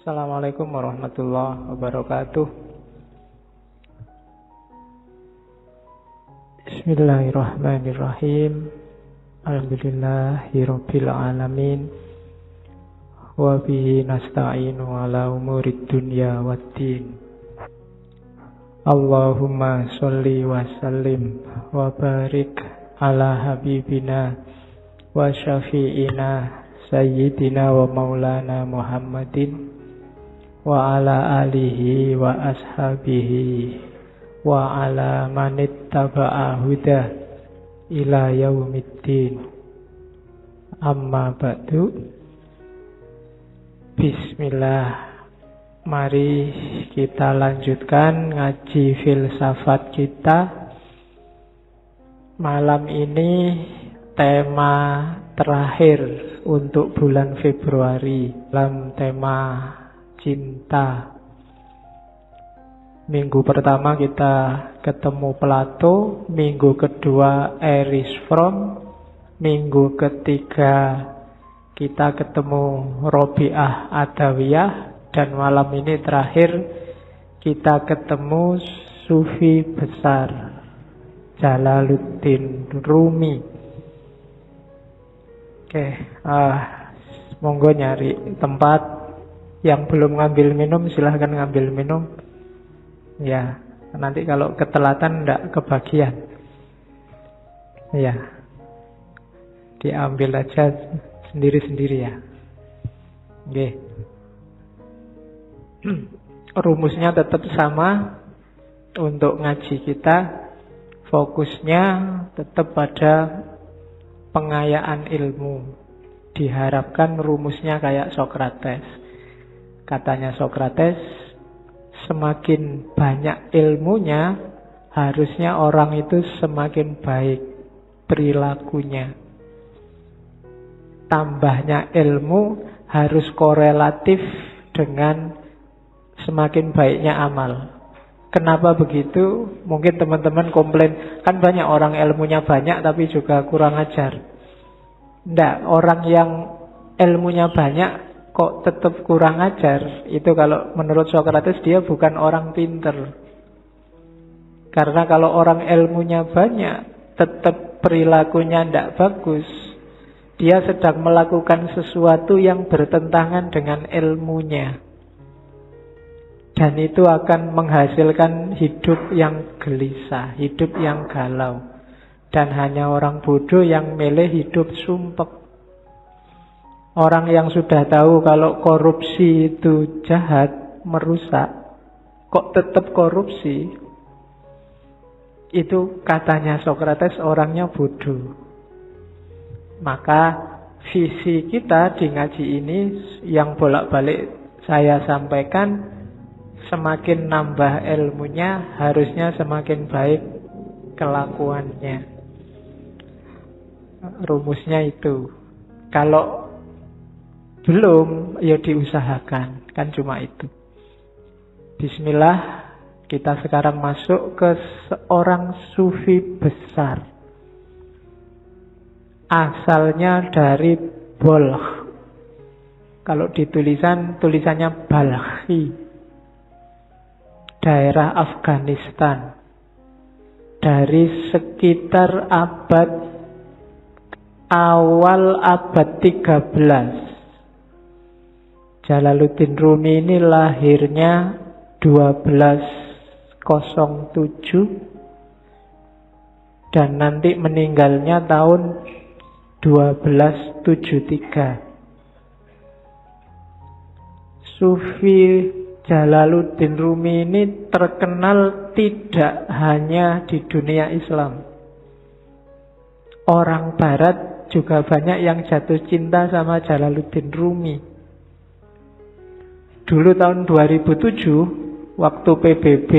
Assalamualaikum warahmatullahi wabarakatuh. Bismillahirrahmanirrahim. Alhamdulillahirabbil alamin. Wa bihi nasta'inu ala umurid dunya waddin. Allahumma sholli wa sallim wa barik ala habibina wa syafi'ina sayyidina wa maulana Muhammadin wa ala alihi wa ashabihi wa ala manittaba'a huda ila yaumiddin. Amma ba'du. Bismillah. Mari kita lanjutkan ngaji filsafat kita. Malam ini tema terakhir untuk bulan Februari dalam tema cinta. Minggu pertama kita ketemu Plato, minggu kedua Erich Fromm, minggu ketiga kita ketemu Robiah Adawiyah, dan malam ini terakhir kita ketemu Sufi besar Jalaluddin Rumi. Oke, monggo nyari tempat. Yang belum ngambil minum silahkan ngambil minum. Ya, nanti kalau ketelatan ndak kebagian. Ya, diambil aja sendiri-sendiri ya. Oke. Rumusnya tetap sama untuk ngaji kita. Fokusnya tetap pada pengayaan ilmu. Diharapkan rumusnya kayak Sokrates. Katanya Sokrates, semakin banyak ilmunya, harusnya orang itu semakin baik perilakunya. Tambahnya ilmu harus korelatif dengan semakin baiknya amal. Kenapa begitu? Mungkin teman-teman komplain, kan banyak orang ilmunya banyak tapi juga kurang ajar. Nggak, orang yang ilmunya banyak kok tetap kurang ajar, itu kalau menurut Sokrates dia bukan orang pinter. Karena kalau orang ilmunya banyak tetap perilakunya tidak bagus, dia sedang melakukan sesuatu yang bertentangan dengan ilmunya, dan itu akan menghasilkan hidup yang gelisah, hidup yang galau. Dan hanya orang bodoh yang milih hidup sumpek. Orang yang sudah tahu kalau korupsi itu jahat, merusak, kok tetap korupsi, itu katanya Sokrates orangnya bodoh. Maka visi kita di ngaji ini yang bolak-balik saya sampaikan, semakin nambah ilmunya harusnya semakin baik kelakuannya. Rumusnya itu. Kalau belum, ya diusahakan. Kan cuma itu. Bismillah, kita sekarang masuk ke seorang sufi besar. Asalnya dari Balkh. Kalau tulisannya Balkhi. Daerah Afghanistan. Dari sekitar awal abad 13. Jalaluddin Rumi ini lahirnya 1207 dan nanti meninggalnya tahun 1273. Sufi Jalaluddin Rumi ini terkenal tidak hanya di dunia Islam. Orang Barat juga banyak yang jatuh cinta sama Jalaluddin Rumi. Dulu tahun 2007, waktu PBB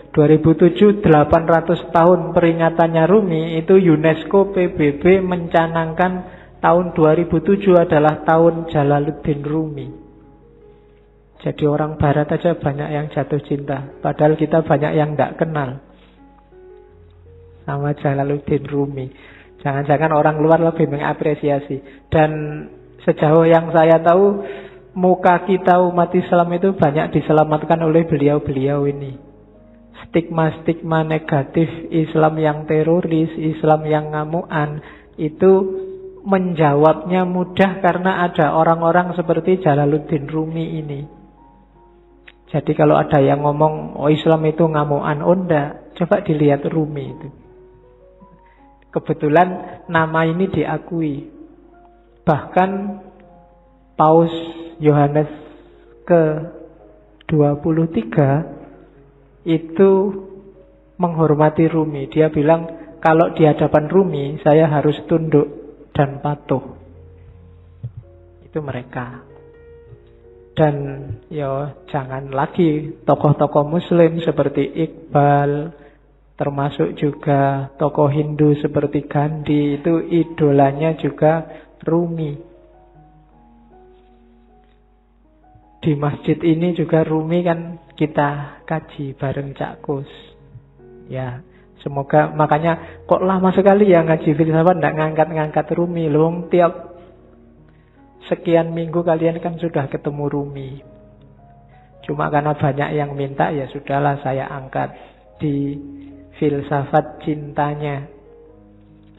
2007 800 tahun peringatannya Rumi, itu UNESCO PBB mencanangkan tahun 2007 adalah tahun Jalaluddin Rumi. Jadi orang Barat aja banyak yang jatuh cinta, padahal kita banyak yang tidak kenal sama Jalaluddin Rumi. Jangan-jangan orang luar lebih mengapresiasi. Dan sejauh yang saya tahu, muka kita umat Islam itu banyak diselamatkan oleh beliau-beliau ini. Stigma-stigma negatif Islam yang teroris, Islam yang ngamuan, itu menjawabnya mudah karena ada orang-orang seperti Jalaluddin Rumi ini. Jadi kalau ada yang ngomong, oh Islam itu ngamuan, oh enggak, coba dilihat Rumi itu. Kebetulan nama ini diakui. Bahkan Paus Yohanes ke-23 itu menghormati Rumi. Dia bilang, kalau di hadapan Rumi, saya harus tunduk dan patuh. Itu mereka. Dan ya jangan lagi tokoh-tokoh Muslim seperti Iqbal, termasuk juga tokoh Hindu seperti Gandhi, itu idolanya juga Rumi. Di masjid ini juga Rumi kan kita kaji bareng Cak Kus. Ya, semoga, makanya kok lama sekali ya ngaji filsafat nggak ngangkat-ngangkat Rumi. Loh, tiap sekian minggu kalian kan sudah ketemu Rumi. Cuma karena banyak yang minta, ya sudahlah saya angkat di filsafat cintanya.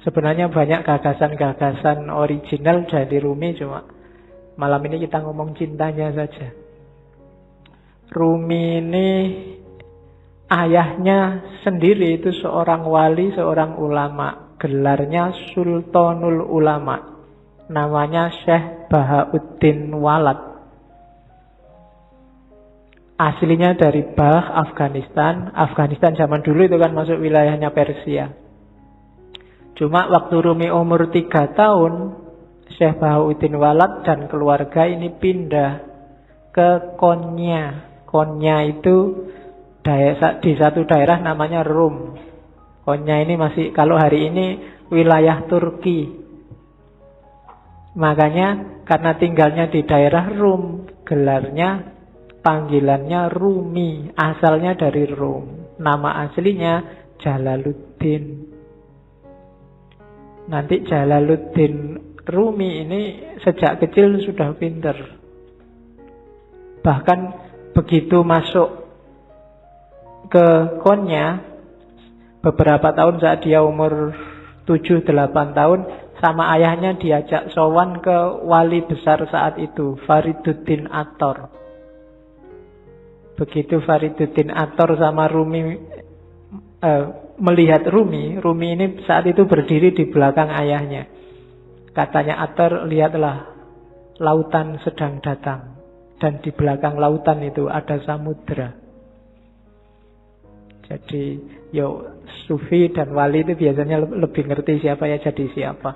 Sebenarnya banyak gagasan-gagasan original dari Rumi, cuma malam ini kita ngomong cintanya saja. Rumi ini ayahnya sendiri itu seorang wali, seorang ulama. Gelarnya Sultanul Ulama. Namanya Syekh Bahauddin Walad. Aslinya dari Bah, Afghanistan. Afghanistan zaman dulu itu kan masuk wilayahnya Persia. Cuma waktu Rumi umur 3 tahun, Syekh Bahauddin Walad dan keluarga ini pindah ke Konya. Konya itu di satu daerah namanya Rum. Konya ini masih, kalau hari ini wilayah Turki. Makanya karena tinggalnya di daerah Rum, gelarnya, panggilannya Rumi. Asalnya dari Rum. Nama aslinya Jalaluddin. Nanti Jalaluddin Rumi ini sejak kecil sudah pintar. Bahkan begitu masuk ke Konya, beberapa tahun saat dia umur 7-8 tahun, sama ayahnya diajak sowan ke wali besar saat itu, Fariduddin Attor. Begitu Fariduddin Attor sama Rumi melihat Rumi ini saat itu berdiri di belakang ayahnya. Katanya Attor, lihatlah, lautan sedang datang. Dan di belakang lautan itu ada samudra. Jadi, Sufi dan wali itu biasanya lebih ngerti siapa ya jadi siapa.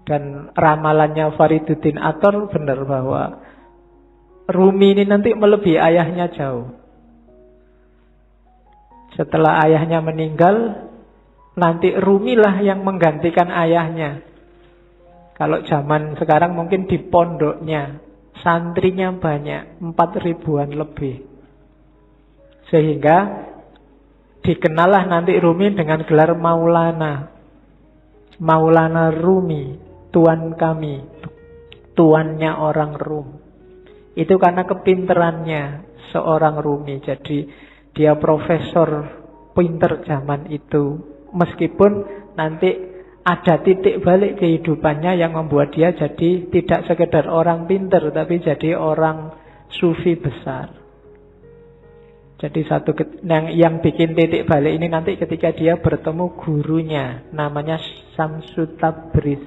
Dan ramalannya Fariduddin Attor benar bahwa Rumi ini nanti melebihi ayahnya jauh. Setelah ayahnya meninggal, nanti Rumi lah yang menggantikan ayahnya. Kalau zaman sekarang mungkin di pondoknya, santrinya banyak, 4.000-an lebih. Sehingga dikenallah nanti Rumi dengan gelar Maulana. Maulana Rumi, tuan kami, tuannya orang Rum. Itu karena kepinterannya seorang Rumi. Jadi dia profesor pinter zaman itu. Meskipun nanti ada titik balik kehidupannya yang membuat dia jadi tidak sekedar orang pinter, tapi jadi orang sufi besar. Jadi yang bikin titik balik ini nanti ketika dia bertemu gurunya, namanya Syamsu Tabriz,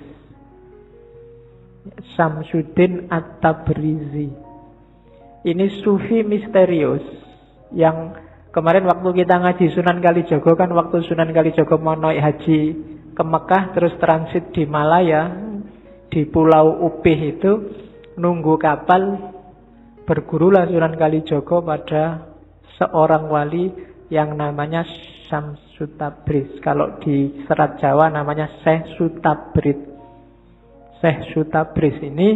Syamsuddin At-Tabrizi. Ini sufi misterius yang kemarin waktu kita ngaji Sunan Kalijogo kan, waktu Sunan Kalijogo mau naik haji ke Mekah terus transit di Malaya, di Pulau Upih itu nunggu kapal, bergurulah Sunan Kalijogo pada seorang wali yang namanya Syamsu Tabriz. Kalau di Serat Jawa namanya Syekh Sutabrid. Syekh Sutabrid ini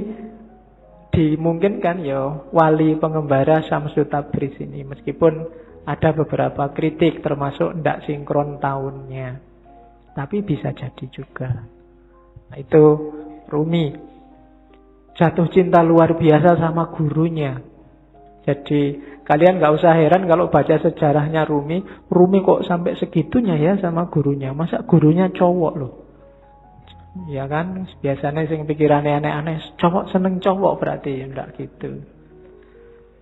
dimungkinkan wali pengembara Syamsu Tabriz ini, meskipun ada beberapa kritik termasuk tidak sinkron tahunnya, tapi bisa jadi juga. Nah, itu Rumi. jatuh cinta luar biasa sama gurunya. Jadi kalian nggak usah heran kalau baca sejarahnya Rumi. Rumi kok sampai segitunya ya sama gurunya. Masa gurunya cowok loh. Ya kan, biasanya sing pikirannya aneh-aneh. Cowok seneng cowok berarti, enggak gitu.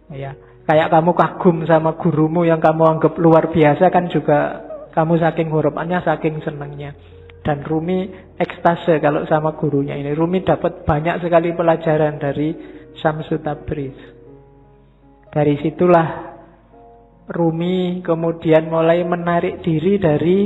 Ya, kayak kamu kagum sama gurumu yang kamu anggap luar biasa kan juga kamu saking harapannya, saking senengnya. Dan Rumi ekstase kalau sama gurunya ini. Rumi dapat banyak sekali pelajaran dari Syamsu Tabriz. Dari situlah Rumi kemudian mulai menarik diri dari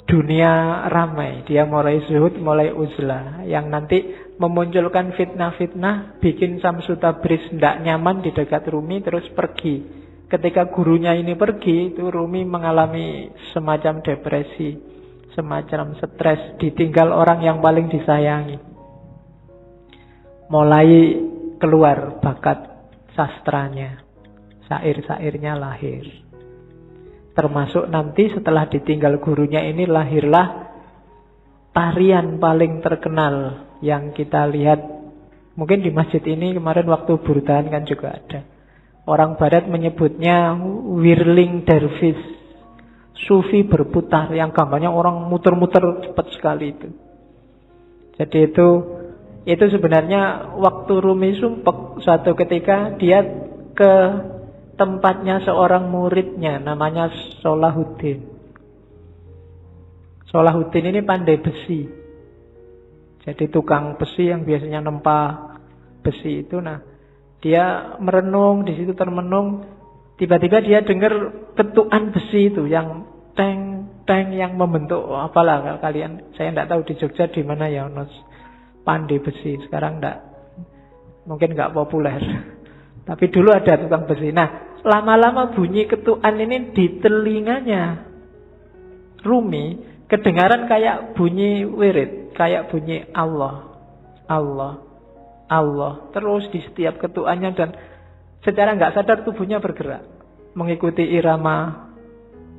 dunia ramai. Dia mulai zuhud, mulai uzlah. Yang nanti memunculkan fitnah-fitnah, bikin Syamsu Tabriz tidak nyaman di dekat Rumi, terus pergi. Ketika gurunya ini pergi, itu Rumi mengalami semacam depresi, semacam stres, ditinggal orang yang paling disayangi. Mulai keluar bakat sastranya, syair-syairnya lahir. Termasuk nanti setelah ditinggal gurunya ini lahirlah tarian paling terkenal yang kita lihat. Mungkin di masjid ini kemarin waktu burdan kan juga ada. Orang barat menyebutnya whirling dervish, sufi berputar, yang gambarnya orang muter-muter cepat sekali itu. Jadi itu sebenarnya waktu Rumi sumpek, suatu ketika dia ke tempatnya seorang muridnya namanya Salahuddin. Salahuddin ini pandai besi. Jadi tukang besi yang biasanya nempa besi itu. Nah, dia merenung di situ, termenung. Tiba-tiba dia dengar ketukan besi itu yang teng yang membentuk apalah kalian. Saya tidak tahu di Jogja di mana ya pandai besi. Sekarang mungkin nggak populer. Tapi dulu ada tukang besi. Nah, lama-lama bunyi ketukan ini di telinganya Rumi kedengaran kayak bunyi wirid, kayak bunyi Allah, Allah, Allah. Terus di setiap ketukannya dan secara nggak sadar tubuhnya bergerak mengikuti irama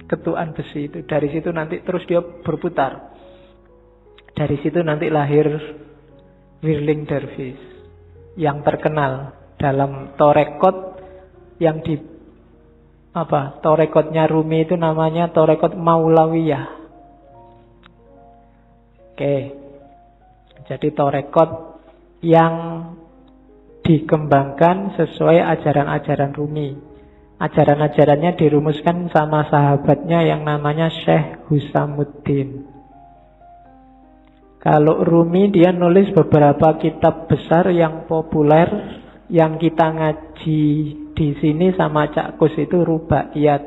ketukan besi itu. Dari situ nanti terus dia berputar. Dari situ nanti lahir whirling dervish yang terkenal dalam torekot yang torekotnya Rumi itu namanya torekot Maulawiyah. Oke. Jadi torekot yang dikembangkan sesuai ajaran-ajaran Rumi. Ajaran-ajarannya dirumuskan sama sahabatnya yang namanya Syekh Husamuddin. Kalau Rumi dia nulis beberapa kitab besar yang populer. Yang kita ngaji di sini sama Cak Kus itu Rubaiyat.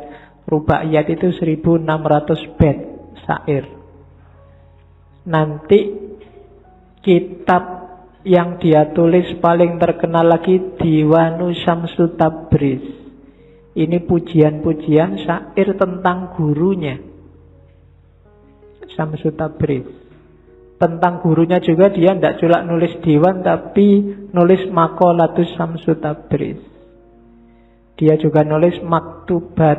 Rubaiyat itu 1600 bait syair. Nanti kitab yang dia tulis paling terkenal lagi Diwanu Syamsu Tabriz. Ini pujian-pujian syair tentang gurunya Syamsu Tabriz. Tentang gurunya juga dia tidak cuma nulis diwan, tapi nulis Maqalatus Syamsu Tabriz. Dia juga nulis maktubat.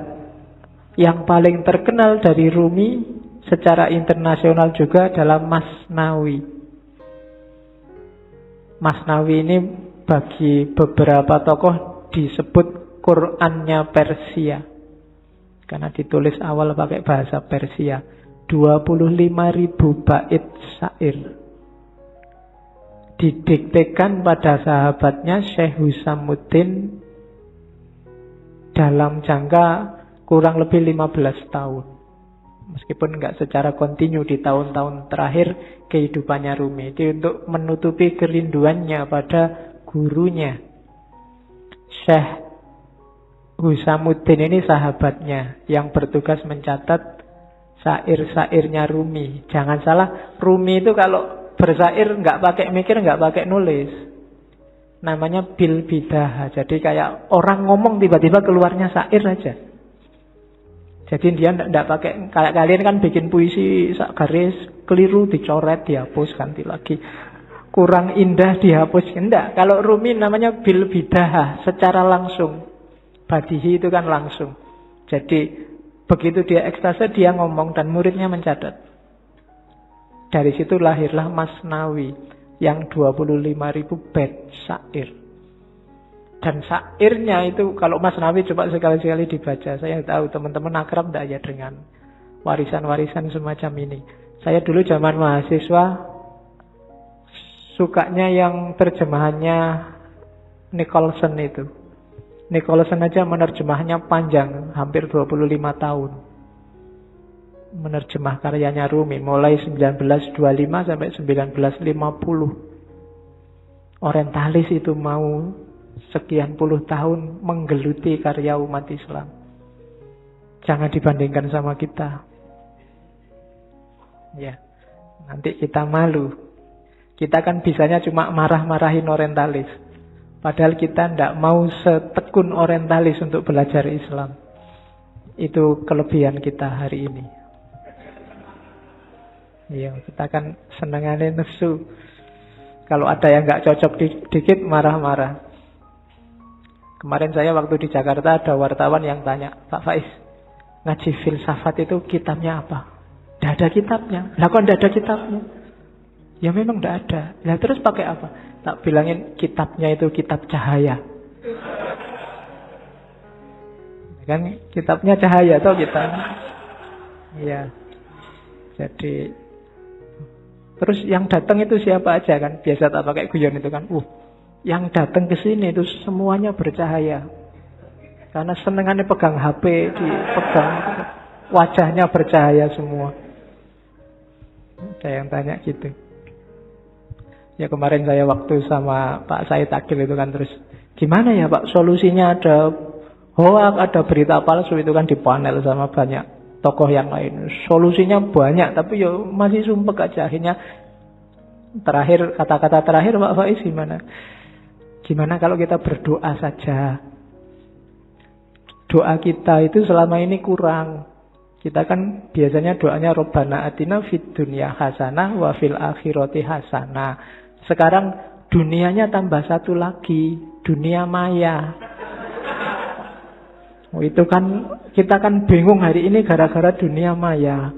Yang paling terkenal dari Rumi secara internasional juga adalah Masnawi. Masnawi ini bagi beberapa tokoh disebut Qur'annya Persia, karena ditulis awal pakai bahasa Persia. 25.000 bait syair didiktekan pada sahabatnya Syekh Husamuddin dalam jangka kurang lebih 15 tahun. Meskipun enggak secara kontinu di tahun-tahun terakhir kehidupannya Rumi. Itu untuk menutupi kerinduannya pada gurunya. Syekh Husamuddin ini sahabatnya yang bertugas mencatat syair-syairnya Rumi. Jangan salah, Rumi itu kalau bersair nggak pakai mikir, nggak pakai nulis. Namanya bil bidah. Jadi kayak orang ngomong tiba-tiba keluarnya syair aja. Jadi dia nggak pakai, kayak kalian kan bikin puisi garis keliru dicoret, dihapus, ganti lagi. Kurang indah dihapus. Enggak, kalau Rumi namanya bil bidah, secara langsung. Badihi itu kan langsung. Jadi begitu dia ekstase, dia ngomong dan muridnya mencatat. Dari situ lahirlah Masnawi. yang 25.000 bait syair. Dan syairnya itu, kalau Mas Nawi coba sekali-sekali dibaca. Saya tahu teman-teman akrab enggak ya dengan warisan-warisan semacam ini. Saya dulu zaman mahasiswa sukanya yang terjemahannya Nicholson itu. Nicholson aja menerjemahnya panjang, hampir 25 tahun. Menerjemah karyanya Rumi mulai 1925 sampai 1950. Orientalis itu mau sekian puluh tahun menggeluti karya umat Islam. Jangan dibandingkan sama kita. Ya, nanti kita malu. Kita kan bisanya cuma marah-marahin orientalis. Padahal kita tidak mau setekun orientalis untuk belajar Islam. Itu kelebihan kita hari ini. Iya, kita kan senengannya nafsu. Kalau ada yang nggak cocok dikit, marah-marah. Kemarin saya waktu di Jakarta ada wartawan yang tanya, Pak Faiz, ngaji filsafat itu kitabnya apa? Tidak ada kitabnya. Lah kok tidak ada kitabnya? Ya memang tidak ada. Lah terus pakai apa? Tak bilangin kitabnya itu kitab cahaya. Kan kitabnya cahaya atau kita? Iya. Jadi terus yang datang itu siapa aja kan? Biasa tak pakai guyon itu kan. Yang datang ke sini itu semuanya bercahaya. Karena senengannya pegang HP, dipegang wajahnya bercahaya semua. Ada yang tanya gitu. Ya kemarin saya waktu sama Pak Said Akil itu kan terus gimana ya Pak solusinya, ada hoak, ada berita palsu itu kan di panel sama banyak tokoh yang lain. Solusinya banyak tapi ya masih sumpek aja. Akhirnya terakhir, kata-kata terakhir Pak Faiz gimana? Gimana kalau kita berdoa saja? Doa kita itu selama ini kurang. Kita kan biasanya doanya Rabbana atina fid dunya hasanah wa fil akhirati hasanah. Sekarang dunianya tambah satu lagi, dunia maya. Itu kan kita kan bingung hari ini gara-gara dunia maya.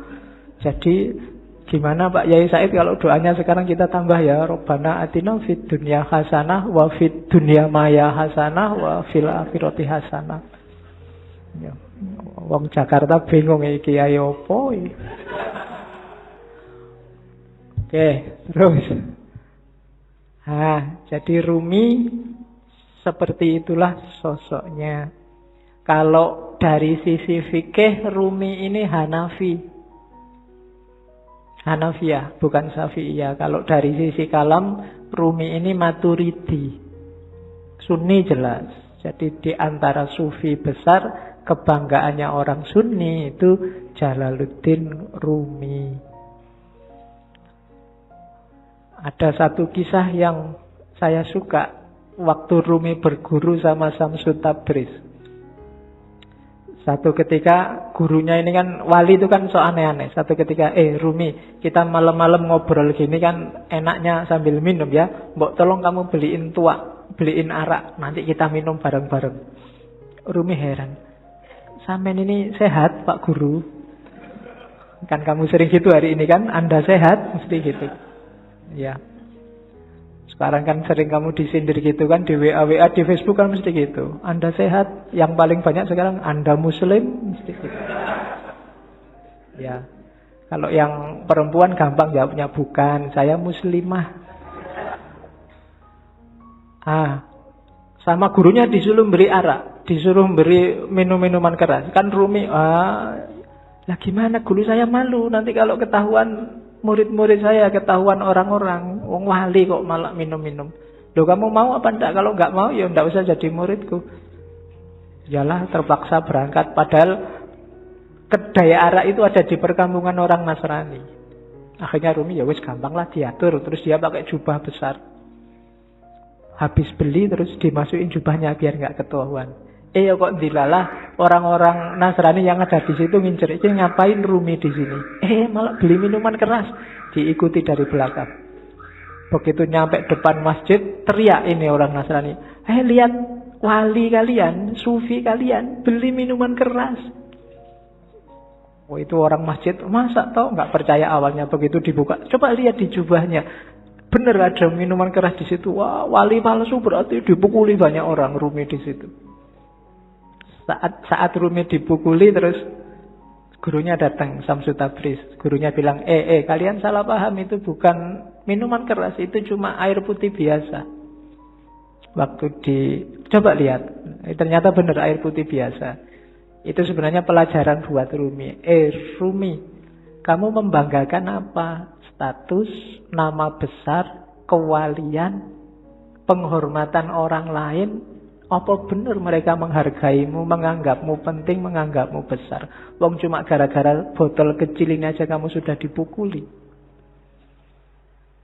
Jadi gimana Pak Yai Said kalau doanya sekarang kita tambah ya Rabbana atina fid dunya hasanah wa fid dunya maya hasanah wa fil akhirati hasanah. Ya. Wong Jakarta bingung iki ayo opo. Oke, terus. Jadi Rumi seperti itulah sosoknya. Kalau dari sisi fikih Rumi ini Hanafiyah, bukan Syafi'iyah. Kalau dari sisi kalam Rumi ini Maturidi. Sunni jelas. Jadi di antara sufi besar, kebanggaannya orang Sunni itu Jalaluddin Rumi. Ada satu kisah yang saya suka waktu Rumi berguru sama Syamsul Tabriz. Satu ketika gurunya ini kan wali itu kan so aneh-aneh. Satu ketika Rumi, kita malam-malam ngobrol gini kan enaknya sambil minum ya. Mbok tolong kamu beliin tuak, beliin arak, nanti kita minum bareng-bareng. Rumi heran. Sampean ini sehat Pak Guru? Kan kamu sering gitu hari ini kan, Anda sehat? Mesti gitu. Ya. Sekarang kan sering kamu disindir gitu kan di WA di Facebook kan mesti gitu. Anda sehat? Yang paling banyak sekarang Anda Muslim mesti gitu. Ya. Kalau yang perempuan gampang jawabnya bukan, saya Muslimah. Sama gurunya disuruh beri arak, disuruh beri minum-minuman keras. Kan Rumi, lah gimana guru saya malu nanti kalau ketahuan murid-murid saya, ketahuan orang-orang, wong wali kok malah minum-minum. Loh kamu mau apa enggak? Kalau enggak mau ya enggak usah jadi muridku. Yalah terpaksa berangkat. Padahal kedai arak itu ada di perkampungan orang Nasrani. Akhirnya Rumi ya wis gampang lah diatur. Terus dia pakai jubah besar. Habis beli terus dimasukin jubahnya biar enggak ketahuan. Ya kok dilalah orang-orang Nasrani yang ada di situ ngincer, ini ngapain Rumi di sini? Malah beli minuman keras, diikuti dari belakang. Begitu nyampe depan masjid, teriak ini orang Nasrani, lihat wali kalian, sufi kalian beli minuman keras. Itu orang masjid, masa tau nggak percaya awalnya. Begitu dibuka, coba lihat di jubahnya, benar ada minuman keras di situ. Wah, wali palsu berarti dipukuli banyak orang Rumi di situ. Saat Rumi dipukuli terus gurunya datang, Syamsul Tabriz. Gurunya bilang, kalian salah paham, itu bukan minuman keras, itu cuma air putih biasa. Waktu coba lihat, ternyata benar air putih biasa. Itu sebenarnya pelajaran buat Rumi. Rumi, kamu membanggakan apa? Status, nama besar, kewalian, penghormatan orang lain. Apa benar mereka menghargaimu, menganggapmu penting, menganggapmu besar? Wong cuma gara-gara botol kecil ini aja kamu sudah dipukuli.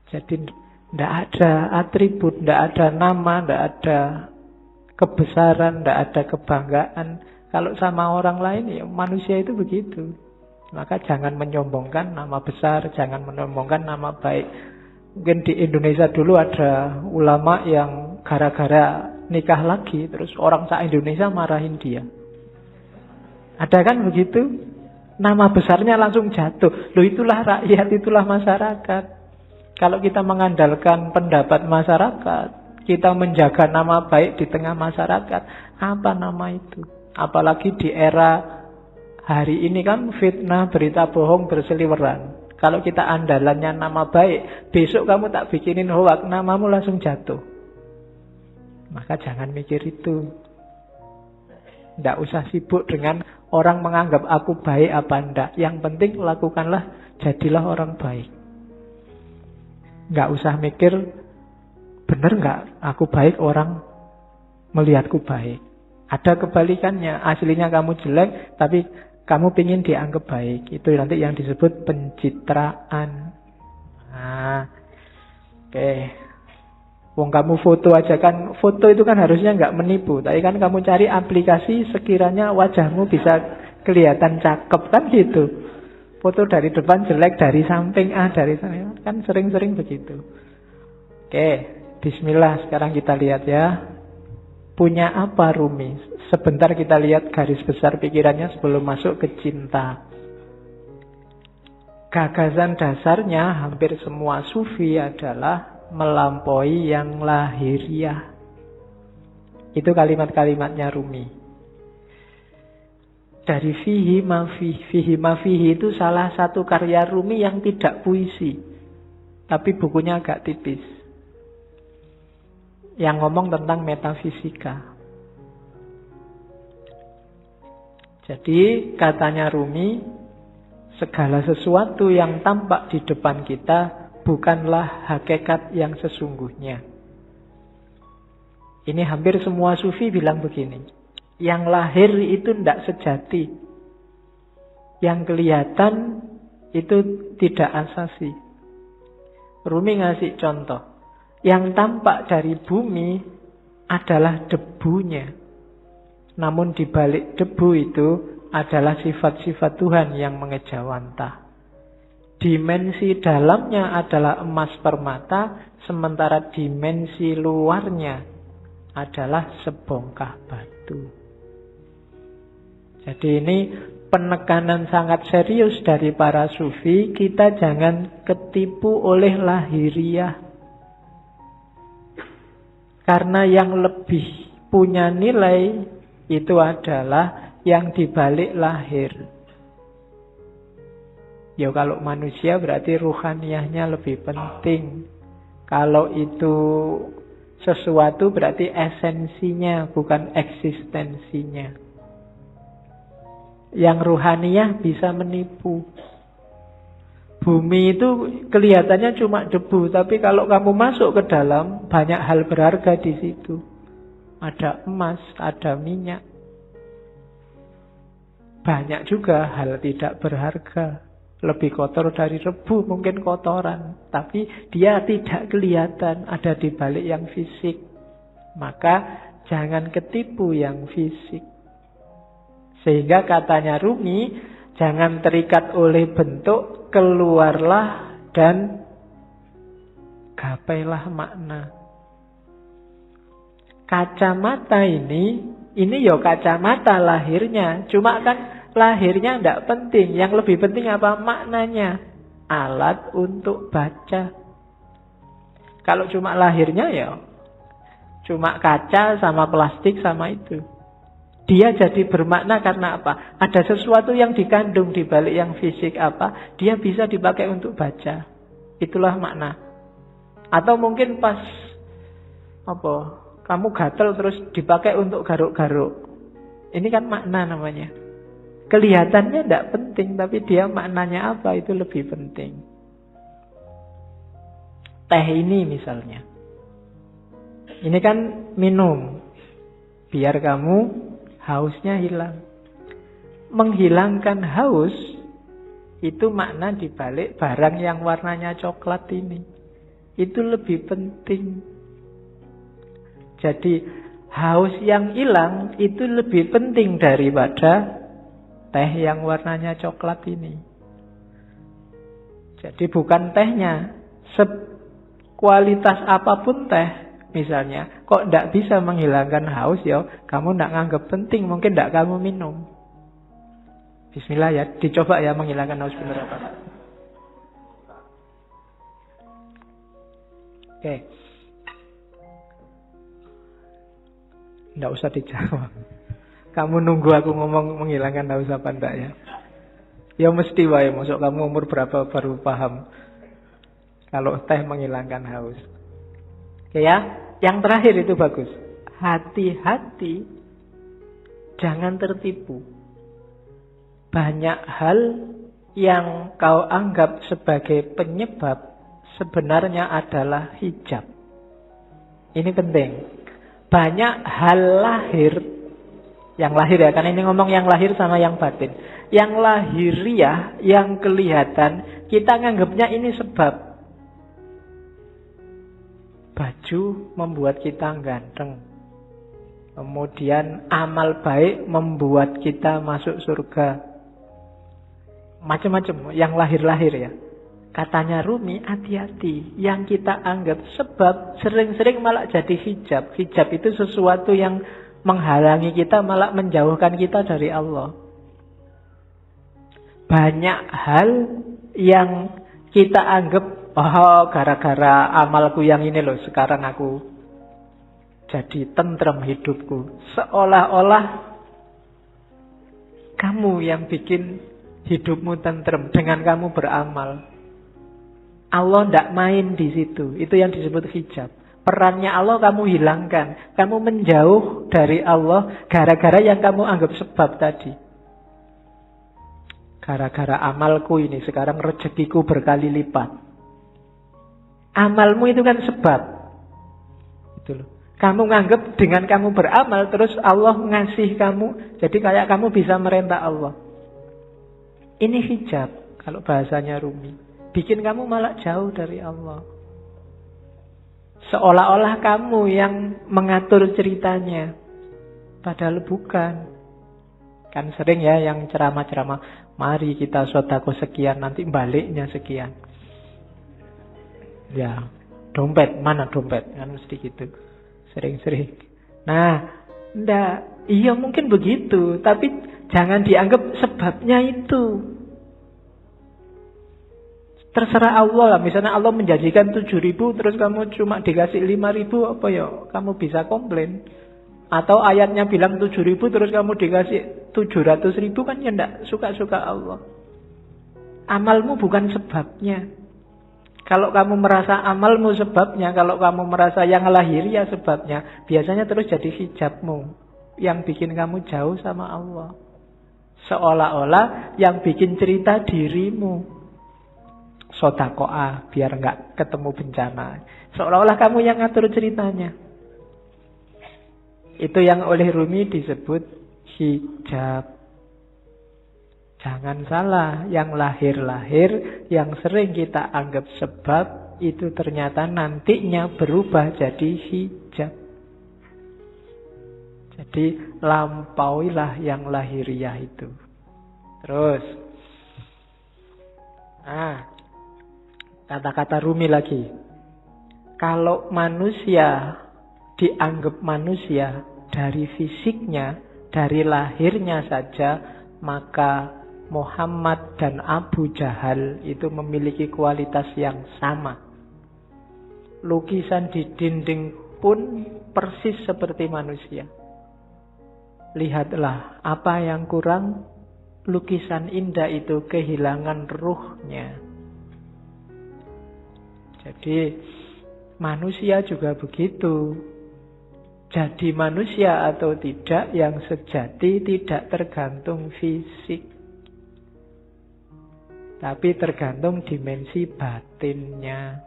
Jadi tidak ada atribut, tidak ada nama, tidak ada kebesaran, tidak ada kebanggaan. Kalau sama orang lain, ya manusia itu begitu. Maka jangan menyombongkan nama besar, jangan menyombongkan nama baik. Mungkin di Indonesia dulu ada ulama yang gara-gara nikah lagi, terus orang se-Indonesia marahin dia. Ada kan begitu? Nama besarnya langsung jatuh. Loh, itulah rakyat, itulah masyarakat. Kalau kita mengandalkan pendapat masyarakat, kita menjaga nama baik di tengah masyarakat, apa nama itu? Apalagi di era hari ini kan fitnah, berita bohong berseliweran. Kalau kita andalannya nama baik, besok kamu tak bikinin hoak, namamu langsung jatuh. Maka jangan mikir itu. Tidak usah sibuk dengan orang menganggap aku baik apa enggak. Yang penting lakukanlah, jadilah orang baik. Nggak usah mikir, benar nggak aku baik, orang melihatku baik. Ada kebalikannya, aslinya kamu jelek, tapi kamu ingin dianggap baik. Itu nanti yang disebut pencitraan. Nah, oke. Wong kamu foto aja kan, foto itu kan harusnya nggak menipu. Tapi kan kamu cari aplikasi sekiranya wajahmu bisa kelihatan cakep kan gitu. Foto dari depan jelek, dari samping dari samping. Kan sering-sering begitu. Oke, bismillah, sekarang kita lihat ya. Punya apa Rumi? Sebentar kita lihat garis besar pikirannya sebelum masuk ke cinta. Gagasan dasarnya hampir semua sufi adalah melampaui yang lahiriah. Itu kalimat-kalimatnya Rumi. Dari fihi mafihi itu salah satu karya Rumi yang tidak puisi, tapi bukunya agak tipis, yang ngomong tentang metafisika. Jadi katanya Rumi, segala sesuatu yang tampak di depan kita bukanlah hakikat yang sesungguhnya. Ini hampir semua sufi bilang begini. Yang lahir itu tidak sejati. Yang kelihatan itu tidak asasi. Rumi ngasih contoh. Yang tampak dari bumi adalah debunya. Namun di balik debu itu adalah sifat-sifat Tuhan yang mengejawantah. Dimensi dalamnya adalah emas permata, sementara dimensi luarnya adalah sebongkah batu. Jadi ini penekanan sangat serius dari para sufi. Kita jangan ketipu oleh lahiriah. Karena yang lebih punya nilai itu adalah yang dibalik lahir. Ya kalau manusia berarti ruhaniyahnya lebih penting. Kalau itu sesuatu berarti esensinya, bukan eksistensinya. Yang ruhaniyah bisa menipu. Bumi itu kelihatannya cuma debu, tapi kalau kamu masuk ke dalam, banyak hal berharga di situ. Ada emas, ada minyak. Banyak juga hal tidak berharga. Lebih kotor dari debu, mungkin kotoran. Tapi dia tidak kelihatan, ada di balik yang fisik. Maka jangan ketipu yang fisik. Sehingga katanya Rumi, jangan terikat oleh bentuk, keluarlah dan gapailah makna. Kacamata ini ya kacamata lahirnya. Cuma kan lahirnya tidak penting. Yang lebih penting apa? Maknanya. Alat untuk baca. Kalau cuma lahirnya ya cuma kaca sama plastik sama itu. Dia jadi bermakna karena apa? Ada sesuatu yang dikandung di balik yang fisik apa, dia bisa dipakai untuk baca. Itulah makna. Atau mungkin pas apa? Kamu gatel terus dipakai untuk garuk-garuk. Ini kan makna namanya. Kelihatannya tidak penting, tapi dia maknanya apa itu lebih penting. Teh ini misalnya. Ini kan minum. Biar kamu hausnya hilang. Menghilangkan haus itu makna dibalik barang yang warnanya coklat ini. Itu lebih penting. Jadi haus yang hilang itu lebih penting daripada teh yang warnanya coklat ini. Jadi bukan tehnya. Kualitas apapun teh misalnya, kok tidak bisa menghilangkan haus ya, kamu tidak nganggap penting, mungkin tidak kamu minum. Bismillah ya, dicoba ya menghilangkan haus benar apa. Oke. Tidak usah dijawab. Kamu nunggu aku ngomong menghilangkan haus apa enggak ya? Ya mesti wae, masuk kamu umur berapa baru paham kalau teh menghilangkan haus. Oke ya, yang terakhir itu bagus. Hati-hati, jangan tertipu. Banyak hal yang kau anggap sebagai penyebab sebenarnya adalah hijab. Ini penting. Banyak hal lahir, yang lahir ya, karena ini ngomong yang lahir sama yang batin. Yang lahiriah, yang kelihatan, kita nganggapnya ini sebab. Baju membuat kita ganteng. Kemudian amal baik membuat kita masuk surga. Macam-macam yang lahir-lahir ya. Katanya Rumi, hati-hati. Yang kita anggap sebab sering-sering malah jadi hijab. Hijab itu sesuatu yang menghalangi kita, malah menjauhkan kita dari Allah. Banyak hal yang kita anggap, oh gara-gara amalku yang ini loh, sekarang aku jadi tentrem hidupku. Seolah-olah kamu yang bikin hidupmu tentrem dengan kamu beramal. Allah tidak main di situ. Itu yang disebut hijab. Perannya Allah kamu hilangkan. Kamu menjauh dari Allah gara-gara yang kamu anggap sebab tadi. Gara-gara amalku ini sekarang rezekiku berkali lipat. Amalmu itu kan sebab. Itu loh. Kamu nganggap dengan kamu beramal terus Allah ngasih kamu. Jadi kayak kamu bisa merentah Allah. Ini hijab kalau bahasanya Rumi. Bikin kamu malah jauh dari Allah. Seolah-olah kamu yang mengatur ceritanya. Padahal bukan. Kan sering ya yang ceramah-ceramah. Mari kita sedekah sekian, nanti baliknya sekian. Ya, dompet, mana dompet? Kan mesti gitu. Sering-sering. Nah, enggak. Iya mungkin begitu. Tapi jangan dianggap sebabnya itu. Terserah Allah lah. Misalnya Allah menjanjikan 7.000 terus kamu cuma dikasih 5.000, apa ya? Kamu bisa komplain. Atau ayatnya bilang 7.000 terus kamu dikasih 700.000, kan ya enggak suka-suka Allah. Amalmu bukan sebabnya. Kalau kamu merasa amalmu sebabnya, kalau kamu merasa yang lahiriah sebabnya, biasanya terus jadi hijabmu yang bikin kamu jauh sama Allah. Seolah-olah yang bikin cerita dirimu. Sodakoah biar nggak ketemu bencana. Seolah-olah kamu yang ngatur ceritanya. Itu yang oleh Rumi disebut hijab. Jangan salah, yang lahir-lahir, yang sering kita anggap sebab, itu ternyata nantinya berubah jadi hijab. Jadi lampauilah yang lahiriah itu. Terus. Kata-kata Rumi lagi. Kalau manusia dianggap manusia dari fisiknya, dari lahirnya saja, maka Muhammad dan Abu Jahal itu memiliki kualitas yang sama. Lukisan di dinding pun persis seperti manusia. Lihatlah apa yang kurang, lukisan indah itu kehilangan ruhnya. Jadi manusia juga begitu. Jadi manusia atau tidak yang sejati tidak tergantung fisik, tapi tergantung dimensi batinnya.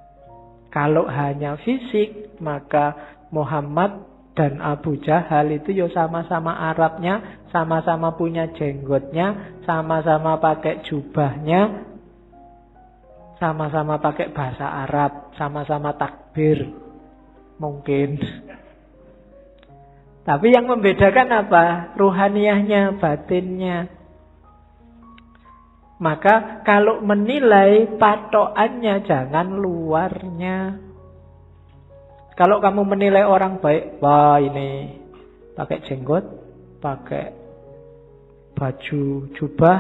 Kalau hanya fisik, maka Muhammad dan Abu Jahal itu ya sama-sama Arabnya, sama-sama punya jenggotnya, sama-sama pakai jubahnya, sama-sama pakai bahasa Arab, sama-sama takbir. Mungkin. Tapi yang membedakan apa? Ruhaniyahnya, batinnya. Maka kalau menilai, patokannya jangan luarnya. Kalau kamu menilai orang baik, wah ini pakai jenggot, pakai baju jubah,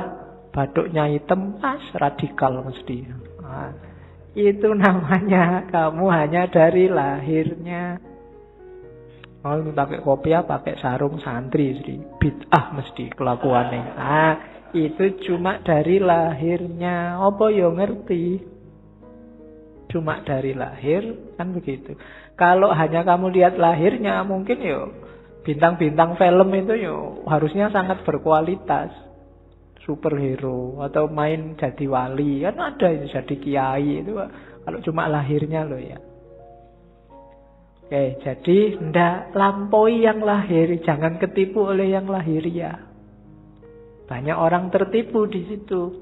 batuknya hitam, radikal mesti. Nah, itu namanya kamu hanya dari lahirnya. Oh, ini pakai kopiah, pakai sarung santri, bid'ah mesti kelakuannya. Nah, itu cuma dari lahirnya. Apa ya ngerti? Cuma dari lahir, kan begitu. Kalau hanya kamu lihat lahirnya, mungkin ya bintang-bintang film itu ya harusnya sangat berkualitas. Superhero atau main jadi wali, kan ada itu jadi kiai itu. Kalau cuma lahirnya loh ya. Oke, jadi ndak lampaui yang lahir, jangan ketipu oleh yang lahiriah. Banyak orang tertipu di situ.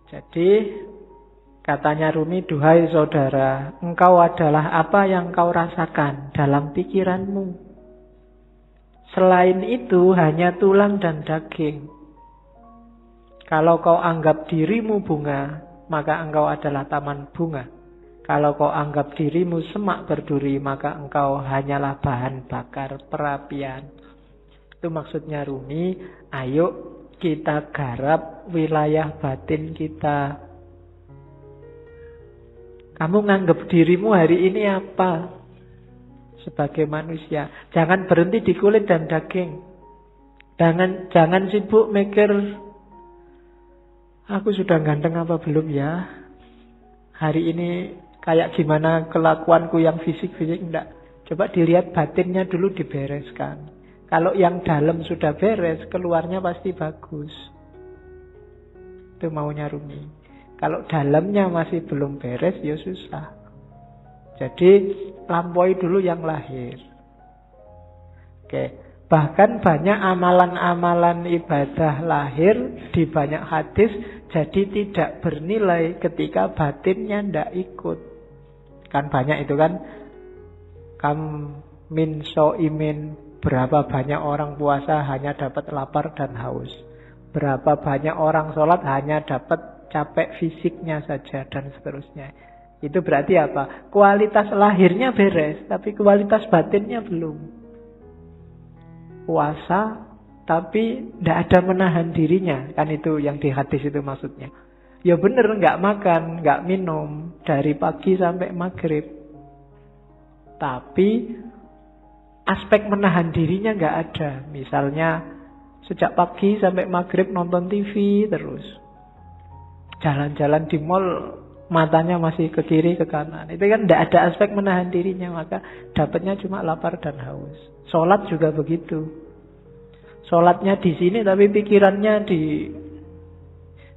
Jadi katanya Rumi, duhai saudara, engkau adalah apa yang kau rasakan dalam pikiranmu. Selain itu hanya tulang dan daging. Kalau kau anggap dirimu bunga, maka engkau adalah taman bunga. Kalau kau anggap dirimu semak berduri, maka engkau hanyalah bahan bakar perapian. Itu maksudnya Rumi, ayo kita garap wilayah batin kita. Kamu nganggap dirimu hari ini apa? Sebagai manusia. Jangan berhenti di kulit dan daging. Jangan sibuk mikir, aku sudah ganteng apa belum ya? Hari ini kayak gimana kelakuanku yang fisik-fisik, enggak. Coba dilihat batinnya dulu, dibereskan. Kalau yang dalam sudah beres, keluarnya pasti bagus. Itu maunya Rumi. Kalau dalamnya masih belum beres, ya susah. Jadi lampaui dulu yang lahir. Oke. Bahkan banyak amalan-amalan ibadah lahir di banyak hadis jadi tidak bernilai ketika batinnya tidak ikut. Kan banyak itu kan. Kam min so'imin, berapa banyak orang puasa hanya dapat lapar dan haus. Berapa banyak orang sholat hanya dapat capek fisiknya saja dan seterusnya. Itu berarti apa? Kualitas lahirnya beres, tapi kualitas batinnya belum. Puasa, tapi tidak ada menahan dirinya. Kan itu yang di hadis itu maksudnya. Ya bener, nggak makan, nggak minum dari pagi sampai maghrib. Tapi aspek menahan dirinya nggak ada. Misalnya sejak pagi sampai maghrib nonton TV terus. Jalan-jalan di mall, matanya masih ke kiri, ke kanan. Itu kan tidak ada aspek menahan dirinya, maka dapatnya cuma lapar dan haus. Sholat juga begitu. Sholatnya di sini, tapi pikirannya di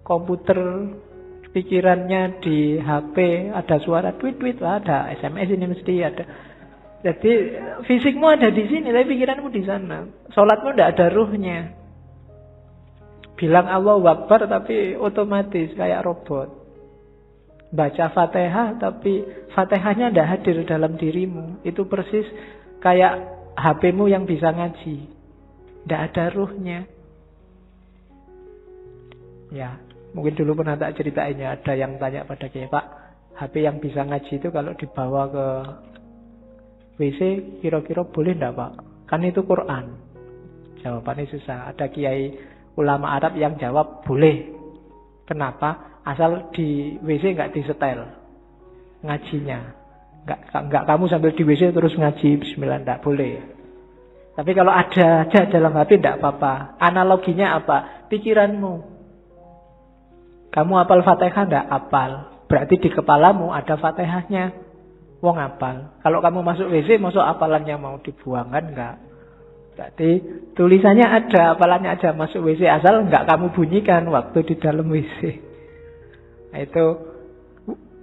komputer, pikirannya di HP, ada suara tweet-tweet, ada SMS ini mesti ada. Jadi fisikmu ada di sini, tapi pikiranmu di sana. Sholatmu tidak ada ruhnya. Bilang Allahu Akbar tapi otomatis kayak robot. Baca Fatihah tapi Fatihahnya tidak hadir dalam dirimu. Itu persis kayak HP-mu yang bisa ngaji. Tidak ada ruhnya. Ya, mungkin dulu pernah tak ceritainnya. Ada yang tanya pada saya, Pak, HP yang bisa ngaji itu kalau dibawa ke WC kira-kira boleh tidak, Pak? Kan itu Quran. Jawabannya susah. Ada kiai ulama Arab yang jawab boleh. Kenapa? Asal di WC nggak disetel. ngajinya. Enggak kamu sambil di WC terus ngaji bismillah, enggak boleh. Tapi kalau ada aja dalam HP enggak apa-apa. Analoginya apa? Pikiranmu. Kamu hafal Fatihah enggak? Hafal. Berarti di kepalamu ada Fatihahnya. Wong hafal. Kalau kamu masuk WC, masuk hafalannya mau dibuang kan enggak? Berarti tulisannya ada, hafalannya ada, masuk WC asal enggak kamu bunyikan waktu di dalam WC. Nah, itu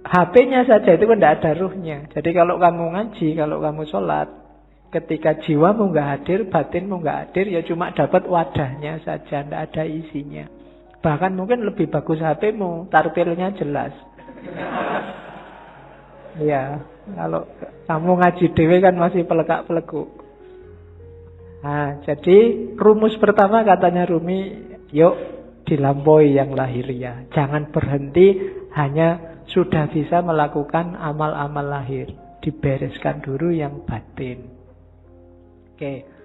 HP-nya saja itu kan tidak ada ruhnya. Jadi kalau kamu ngaji, kalau kamu sholat, ketika jiwamu nggak hadir, batinmu nggak hadir, ya cuma dapat wadahnya saja, tidak ada isinya. Bahkan mungkin lebih bagus HP-mu, tartilnya jelas. Ya, kalau kamu ngaji dewe kan masih pelekak-pelekuk. Nah, jadi rumus pertama katanya Rumi, yuk dilampaui yang lahiriah. Jangan berhenti hanya sudah bisa melakukan amal-amal lahir. Dibereskan dulu yang batin. Oke.